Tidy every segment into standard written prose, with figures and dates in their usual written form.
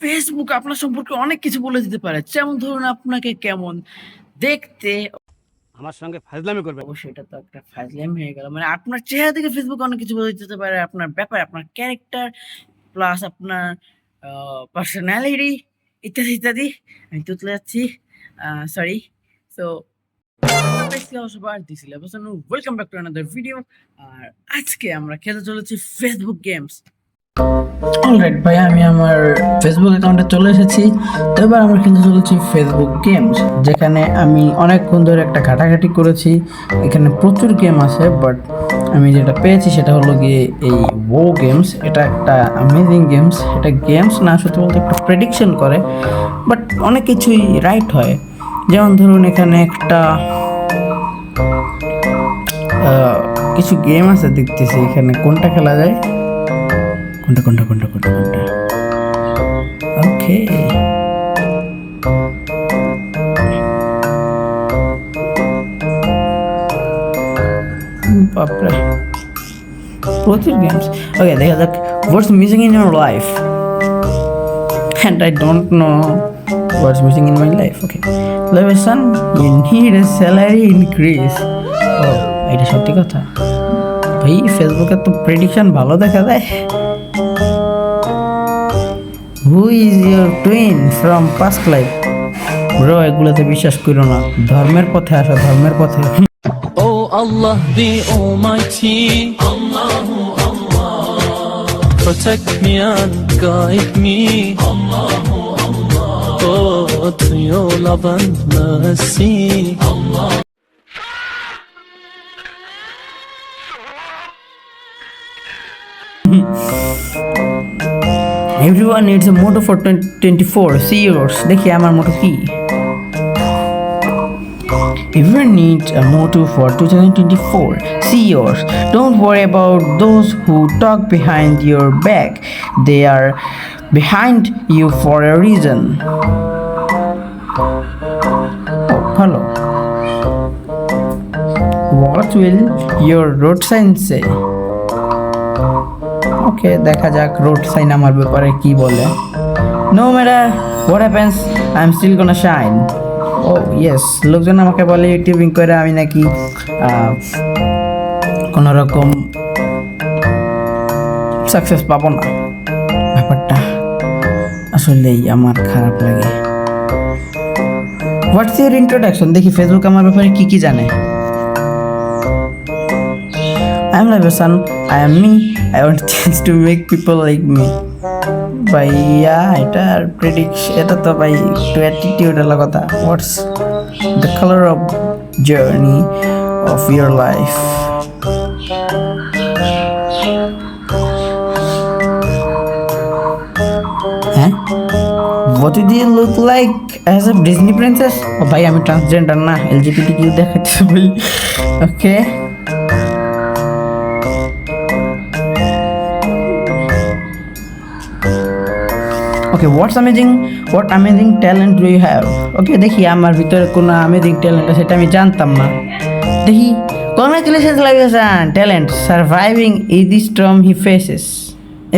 Facebook আপনার সম্পর্কে অনেক কিছু বলে দিতে পারে। যেমন ধরুন আপনাকে কেমন দেখতে। আমার সঙ্গে ফাজলামি করবে। অবশ্যই এটা তো একটা ফাজলামি হয়ে গেল। মানে আপনার চেহারা থেকে ফেসবুক অনেক কিছু বলে দিতে পারে। আপনার ব্যাপার, আপনার ক্যারেক্টার প্লাস আপনার পার্সোনালিটি ইত্যাদি, ইত্যাদি। আমি তুতলে যাচ্ছি। Sorry. So welcome back to another video. আর আজকে আমরা খেলতে চলেছি ফেসবুক গেমস। অলরাইট ভাই, আমি আমার ফেসবুক অ্যাকাউন্টে চলে এসেছি। তো এবার আমরা খেলতে চলেছি ফেসবুক গেমস, যেখানে আমি অনেকক্ষণ ধরে একটা ঘাটাঘাটি করেছি। এখানে প্রচুর গেম আছে, বাট আমি যেটা পেয়েছি সেটা হলো গিয়ে এই ও গেমস। এটা একটা অ্যামেজিং গেমস। এটা গেমস না, সত্যি বলতে একটা প্রেডিকশন করে, বাট অনেক কিছুই রাইট হয়। যেমন ধরুন এখানে একটা কিছু গেম আছে দেখতেছি। এখানে কোনটা খেলা যায়, কোনটা ওকে। বাপরে, প্রচুর গেমস। ওকে, দেখা যাক what's missing in your life, and I don't know what's missing in my life. Okay, Levison, you need a salary increase. Oh, এটা সত্যি কথা ভাই। ফেসবুকে তো প্রেডিকশন ভালো দেখা যায়। Who is your twin from past life? Bro, এগুলোতে বিশ্বাস করো না। ধর্মের পথে আসো, ধর্মের পথে। Oh Allah, the Almighty, Allahu Allah, protect me and guide me, Allahu Allah, oh to your love and mercy, Allah. Everyone needs a motto for 2024. See yours. দেখি আমার motto কি। Everyone needs a motto for 2024. See yours. Don't worry about those who talk behind your back. They are behind you for a reason. Oh, hello. What will your road sign say? ওকে, দেখা যাক road sign আমার ব্যাপারে কি বলে। No matter what happens, I am still gonna shine. Oh yes, লোকজন আমাকে বলে YouTubing করে আমি নাকি কোনো রকম সাকসেস পাবো না। ব্যাপারটা আসলেই আমার খারাপ লাগে। What's your introduction? দেখি ফেসবুক আমার ব্যাপারে কি কি জানে। I am Leveson. I am me. I want chance to make people like me. ভাইয়া, এটা প্রেডিকশন, এটা তো ভাই একটু অ্যাটিটিউড এর কথা। What's the color of journey of your life? হ্যাঁ, what did you look like as a Disney princess? ও ভাই, আমি ট্রান্সজেন্ডার না, LGBTQ দেখাতে বলি। ওকে, ওকে, what amazing talent do you have? ওকে, দেখি আমার ভিতরে কোনো অ্যামেজিং ট্যালেন্ট আছে, সেটা আমি জানতাম না। দেখি, congratulations Leveson, talent surviving the storm he faces,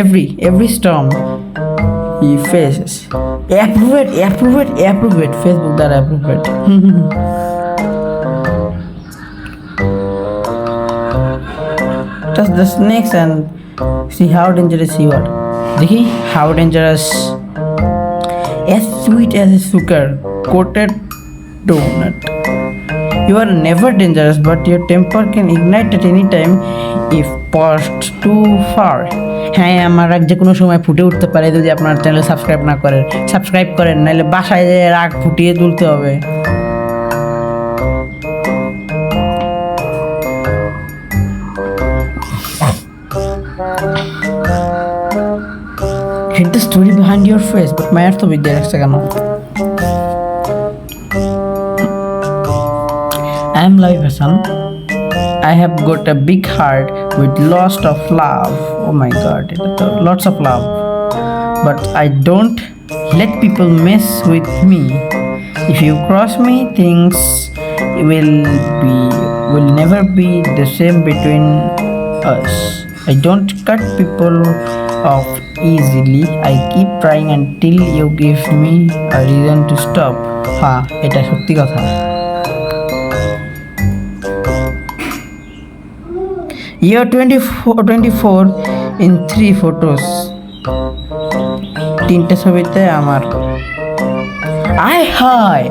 every storm he faces. Approve it Facebook দ্বারা approve it. Touch the snakes and see how dangerous you are. দেখি, how dangerous, as sweet as a sugar coated donut. You are never dangerous, but your temper can ignite at any time if pushed too far. হ্যাঁ, আমার রাগ যে কোনো সময় ফুটে উঠতে পারে যদি আপনার চ্যানেল সাবস্ক্রাইব করেন, নাহলে বাসায় যেয়ে রাগ ফুটিয়ে তুলতে হবে। Hit the story behind your face, but মায়ের তো বিদ্যা রাখছে কেন? I am Leveson. I have got a big heart with lots of love. Oh my god, lots of love. But I don't let people mess with me. If you cross me, things will never be the same between us. I don't cut people off easily. I keep trying until you give me a reason to stop. হ্যাঁ, এটা সত্যি কথা। You're 24 in 3 photos. 3টে ছবিতে আমার। আয় হায়,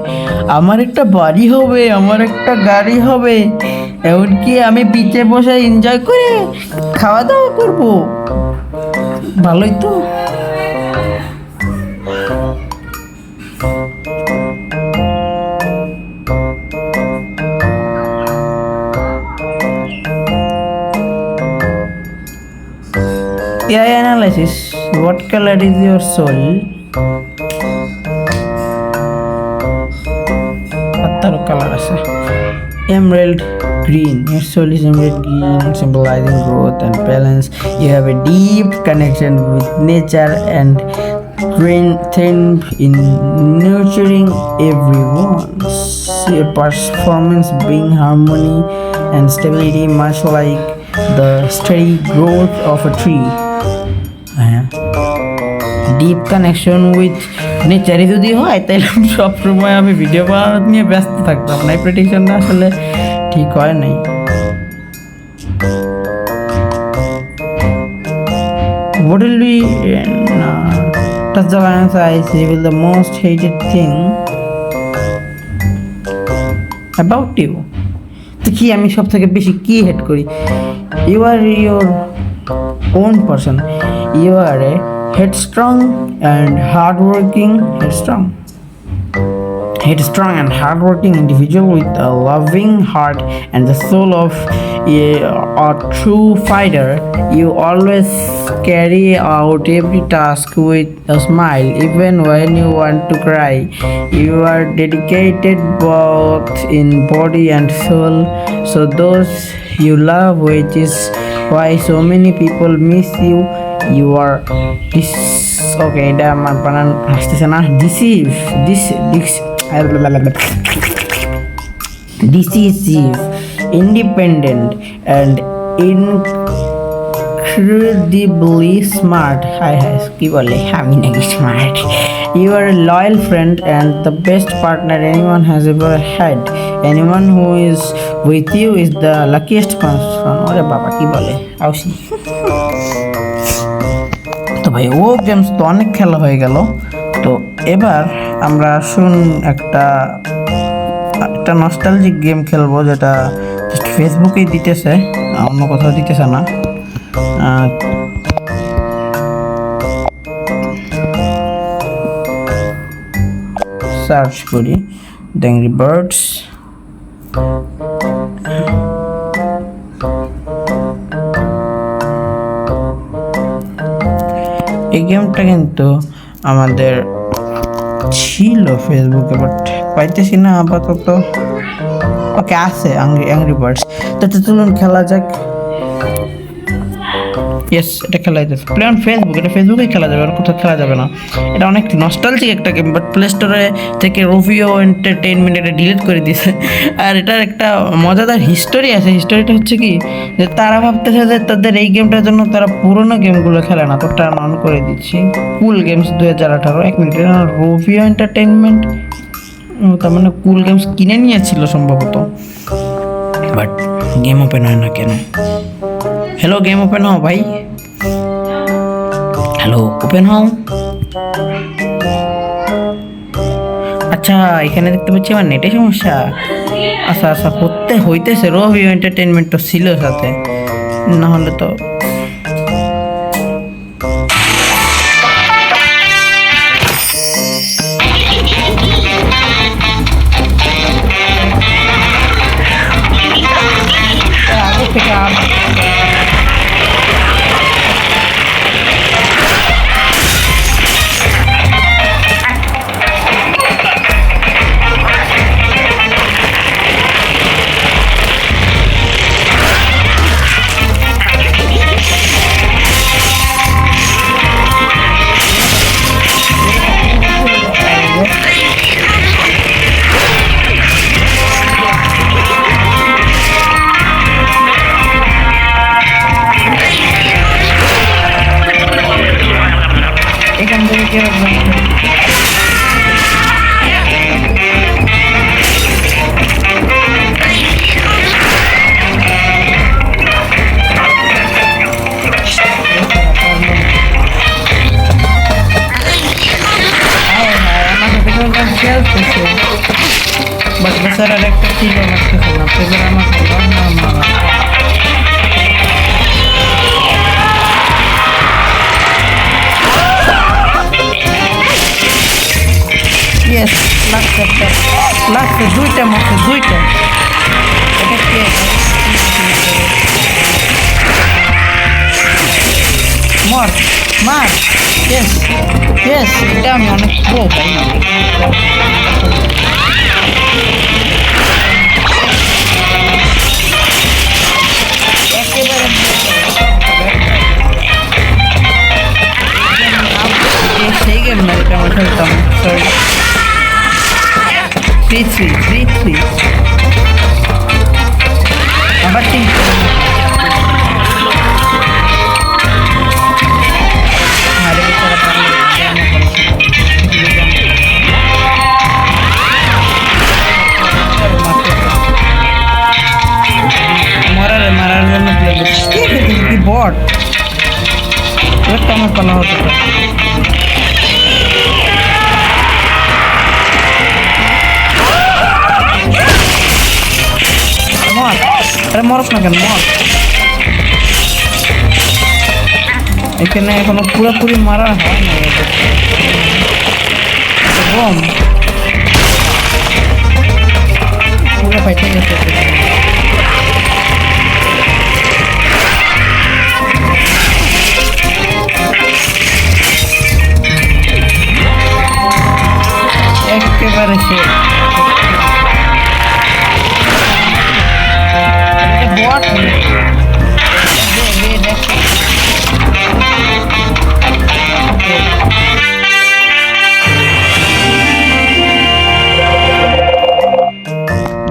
আমার একটা বাড়ি হবে, আমার একটা গাড়ি হবে, এমনকি আমি বিচে বসে এনজয় করে খাওয়া দাওয়া করবো। ভালোই তো। AI analysis. What color is your soul? Attaru color আছে। Emerald green. Your soul is emerald green, symbolizing growth and balance. You have a deep connection with nature and strength in nurturing everyone. Your performance bring harmony and stability, much like the steady growth of a tree. Deep connection with নেচারে যদি হয় তাহলে সব সময় আমি video বানানো নিয়ে ব্যস্ত থাকতাম না। এই প্রেডিকশনটা আসলে ঠিক হয় নাই। What will be touch the lion's eyes reveal the most hated thing about you? তো কি আমি সব থেকে বেশি কি হেট করি? You are your own person. You are a headstrong and hardworking and hardworking individual with a loving heart and the soul of a true fighter. You always carry out every task with a smile, even when you want to cry. You are dedicated both in body and soul, so those you love, which is why so many people miss you. You are okay, এটা আমার বানান আসতেছে না। Decisive, independent and incredibly smart. Hi, কি বলে আমি নাকি smart? You are a loyal friend and the best partner anyone has ever had. Anyone who is with you is the luckiest person. ওরে বাবা কি বলে আউসি। তো ভাই ও গেমস তো অনেক খেলা হয়ে গেল। তো এবার আমরা একটা নস্টালজিক গেম খেলবো, যেটা জাস্ট ফেসবুকেই দিতেছে, অন্য কোথাও দিতেছে না। সার্চ করি দ্য অ্যাংরি বার্ডস। এই গেমটা কিন্তু আমাদের ছিল ফেসবুকে, বাট পাইতেছি না আপাতত। ওকে আছে অ্যাংরি বার্ডস। তো চলুন খেলা যাক। ইয়েস, এটা খেলা যেতেছে প্লে অন ফেসবুক। এটা ফেসবুকেই খেলা যাবে, আর কোথাও খেলা যাবে না। এটা অনেক নস্টালজিক একটা গেম, বাট প্লে স্টোরে থেকে রোভিও এন্টারটেইনমেন্ট এটা ডিলিট করে দিয়েছে। আর এটার একটা মজাদার হিস্টোরি আছে। হিস্টোরিটা হচ্ছে কি, যে তারা ভাবতেছে যে তাদের এই গেমটার জন্য তারা পুরোনো গেমগুলো খেলে না, তো টার্ন অন করে দিচ্ছি কুল গেমস 2018। 1 মিনিট, রোভিও এন্টারটেইনমেন্ট তার মানে কুল গেমস কিনে নিয়েছিল সম্ভবত, বাট গেম ওপেন হয় না কেন? হ্যালো, গেম ওপেন হও ভাই। হ্যালো, ওপেন হও। আচ্ছা, এখানে দেখতে পাচ্ছি আমার নেটে সমস্যা। আচ্ছা হইতেছে। রোভিও এন্টারটেইনমেন্ট তো ছিল সাথে, না হলে তো খেলতেছে, বাট বেচারার একটা কিলো লাগতেছে না, এবার আমার ইয়েস লাগছে, একটা লাগছে, দুইটা মারছে, দুইটা। এটা কে? মর মার, ইয়েস ইয়েস, এটা আমি অনেক প্রো ভাই। একেবারে সেই গেম না, এটা আমার খেলতাম। সরি, 3-3 আবার টিম। মারার জন্য কি বট, আমার পালা হতো। আরে মরস না কেন, মর। এখানে এখনো পুরোপুরি মারা হয় না, বম পুরো ফাইটে গেছে। একেবারে সে বট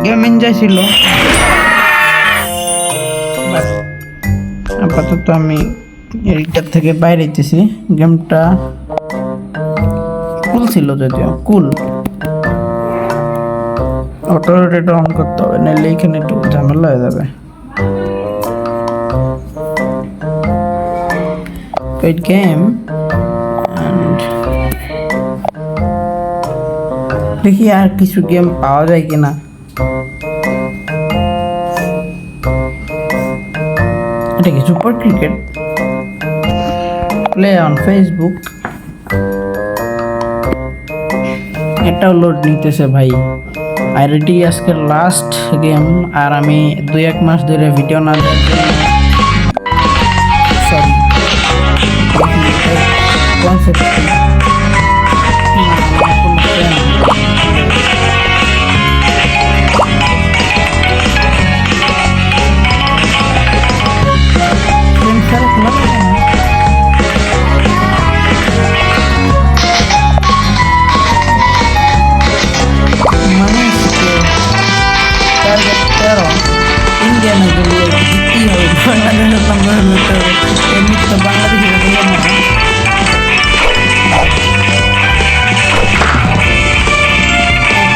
গেম এনজয় ছিল। আপাতত আমি এইটার থেকে বাইরে যেতেছি। গেমটা কুল ছিল, যদিও কুল। অটো রোটেট অন করতে হবে, নাহলে এখানে একটু ঝামেলা হয়ে যাবে। Good game. And দেখি আর কিছু গেম পাওয়া যায় কিনা। এটা কি super cricket? Play on Facebook. এটাও লোড নিতেছে ভাই। আইডি আজকে লাস্ট গেম, আর আমি 2-1 মাস ধরে ভিডিও না দেওয়ার জন্য সরি। কনসেপ্ট ইন্ডিয়ান জিততেই হবে, বাংলাদেশের নাম্বার হতে হবে, এমনি তো বাংলাদেশের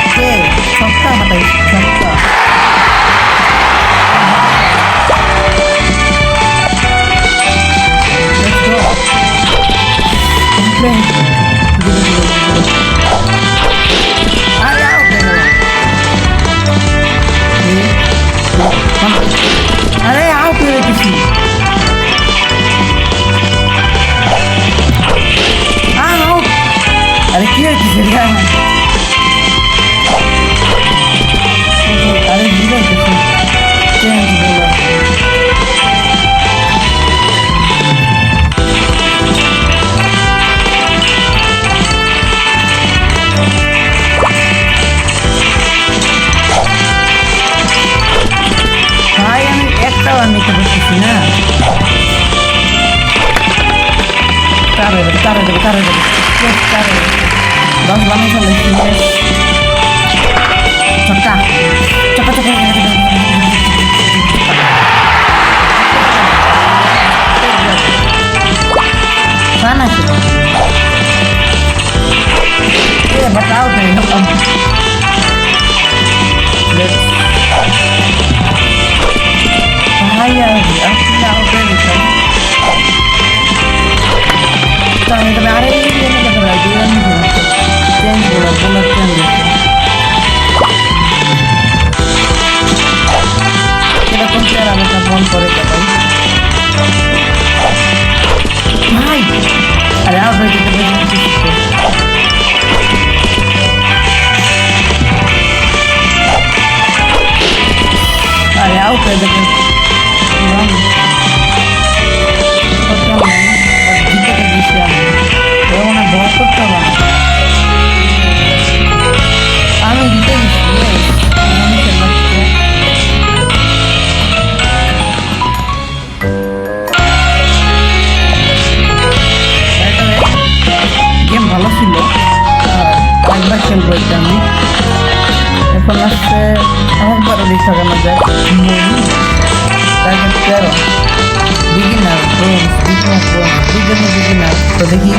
ওকে ছক্কা হাঁটাই, ছক্কা। अरे आओ फिर किसी आओ, अरे क्या किसी क्या है, अरे जीरो किसी चेंज बोला। ভাই আমি একটাও আর নিতে পারতেছি না। তারে দেবে 10 বানিয়ে ফেলেছি। ছক্কা ছক্কা ছক্কা sana sih. Iya, बताओ तो हम bahaya lagi, aku nggak udah bisa. Jangan kemarin ini kata lagi kan, jangan bola-bola kan. খেলবো এটা আমি। এখন আসছে একবারও দেখা কেন যায় টার্গেট 13 বিগিনার ব্রোঞ্জ দুজনে বিগিনার। তো দেখি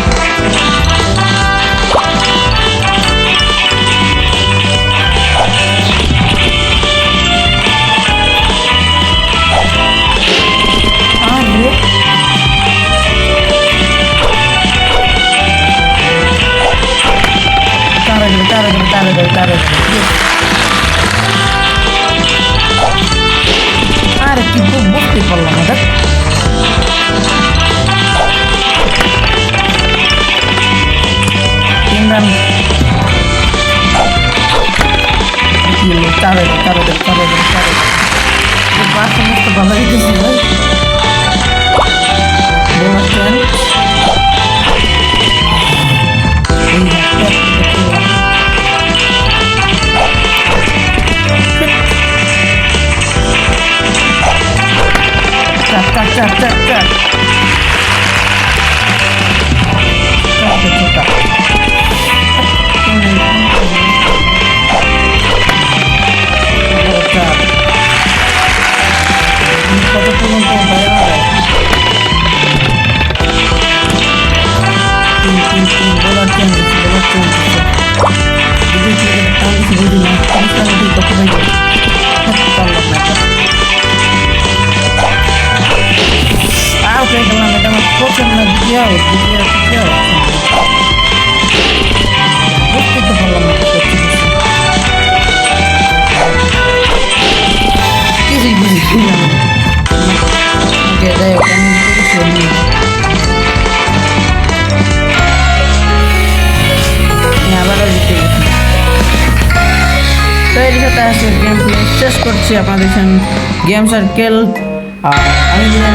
আরে তারা আরে কি বুঝতে পারলাম না দেখ। তিন রান তারা বাস সমস্ত ভালো হইতেছে ভাই। কত পর্যন্ত বোলার চেঞ্জ বুঝি না কত ভাই পারলাম না। আউট হয়ে গেলাম, এটা আমার প্রথম না দ্বিতীয় বুঝতে তো পারলাম না কিছুই বুঝি না। ওকে যাই হোক আমি আবারও জিতে গেছি। তো এর সাথে আসলে গেম প্লে শেষ করছি। আপনারা দেখছেন গেম সার্কেল। আর আমি যদি